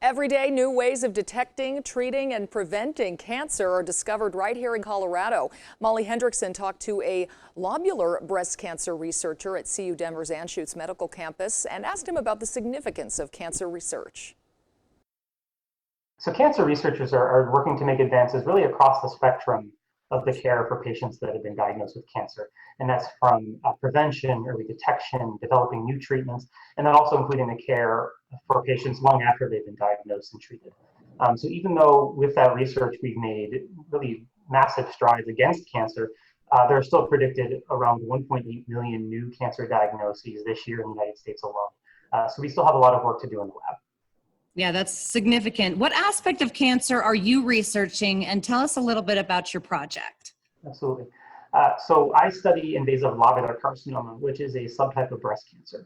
Every day, new ways of detecting, treating, and preventing cancer are discovered right here in Colorado. Molly Hendickson talked to a lobular breast cancer researcher at CU Denver's Anschutz Medical Campus and asked him about the significance of cancer research. So cancer researchers are working to make advances really across the spectrum of the care for patients that have been diagnosed with cancer. And that's from prevention, early detection, developing new treatments, and then also including the care for patients long after they've been diagnosed and treated. So even though with that research we've made really massive strides against cancer, there are still predicted around 1.8 million new cancer diagnoses this year in the United States alone. So we still have a lot of work to do in the lab. Yeah, that's significant. What aspect of cancer are you researching? And tell us a little bit about your project. Absolutely. So I study invasive lobular carcinoma, which is a subtype of breast cancer.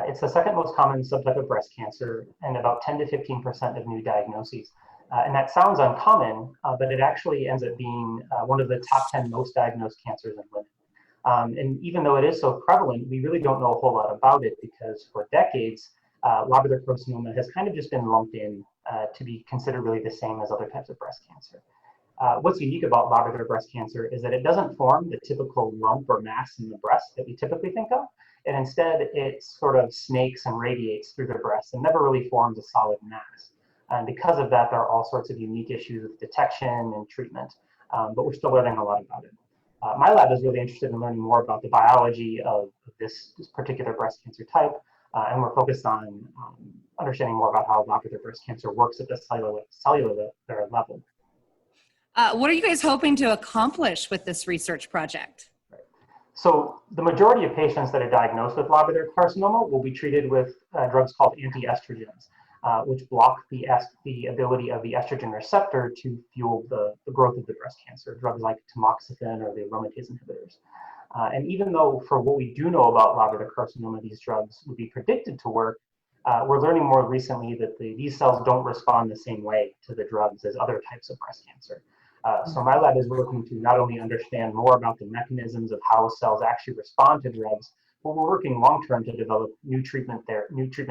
It's the second most common subtype of breast cancer and about 10 to 15% of new diagnoses. And that sounds uncommon, but it actually ends up being one of the top 10 most diagnosed cancers in women. And even though it is so prevalent, we really don't know a whole lot about it because for decades, lobular carcinoma has kind of just been lumped in to be considered really the same as other types of breast cancer. What's unique about lobular breast cancer is that it doesn't form the typical lump or mass in the breast that we typically think of, and instead it sort of snakes and radiates through the breast and never really forms a solid mass. And because of that, there are all sorts of unique issues with detection and treatment, but we're still learning a lot about it. My lab is really interested in learning more about the biology of this particular breast cancer type, and we're focused on understanding more about how lobular breast cancer works at the cellular level. What are you guys hoping to accomplish with this research project? So the majority of patients that are diagnosed with lobular carcinoma will be treated with drugs called anti-estrogens, which block the ability of the estrogen receptor to fuel the growth of the breast cancer, drugs like tamoxifen or the aromatase inhibitors. And even though for what we do know about lobular carcinoma, these drugs would be predicted to work, we're learning more recently that these cells don't respond the same way to the drugs as other types of breast cancer. So my lab is working to not only understand more about the mechanisms of how cells actually respond to drugs, but we're working long-term to develop new treatment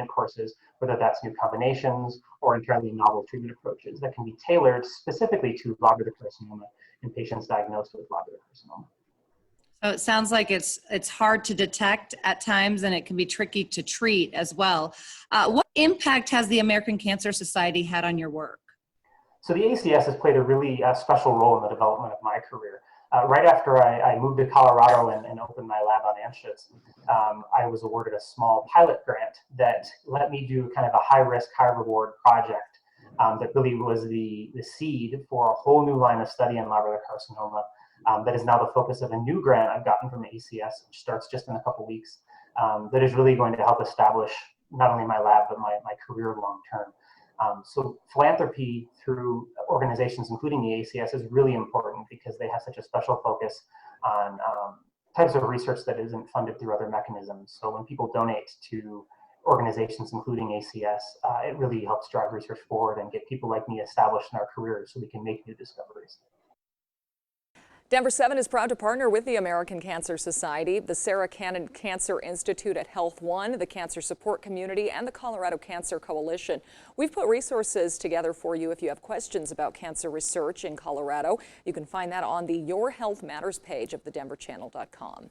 courses, whether that's new combinations or entirely novel treatment approaches that can be tailored specifically to lobular carcinoma in patients diagnosed with lobular carcinoma. So it sounds like it's hard to detect at times, and it can be tricky to treat as well. What impact has the American Cancer Society had on your work? So the ACS has played a really special role in the development of my career. Right after I moved to Colorado and opened my lab on Anschutz, I was awarded a small pilot grant that let me do kind of a high-risk, high-reward project that really was the seed for a whole new line of study in lobular carcinoma that is now the focus of a new grant I've gotten from the ACS, which starts just in a couple weeks, that is really going to help establish not only my lab, but my career long-term. So philanthropy through organizations, including the ACS, is really important because they have such a special focus on types of research that isn't funded through other mechanisms. So when people donate to organizations, including ACS, it really helps drive research forward and get people like me established in our careers so we can make new discoveries. Denver 7 is proud to partner with the American Cancer Society, the Sarah Cannon Cancer Institute at Health One, the Cancer Support Community, and the Colorado Cancer Coalition. We've put resources together for you if you have questions about cancer research in Colorado. You can find that on the Your Health Matters page of thedenverchannel.com.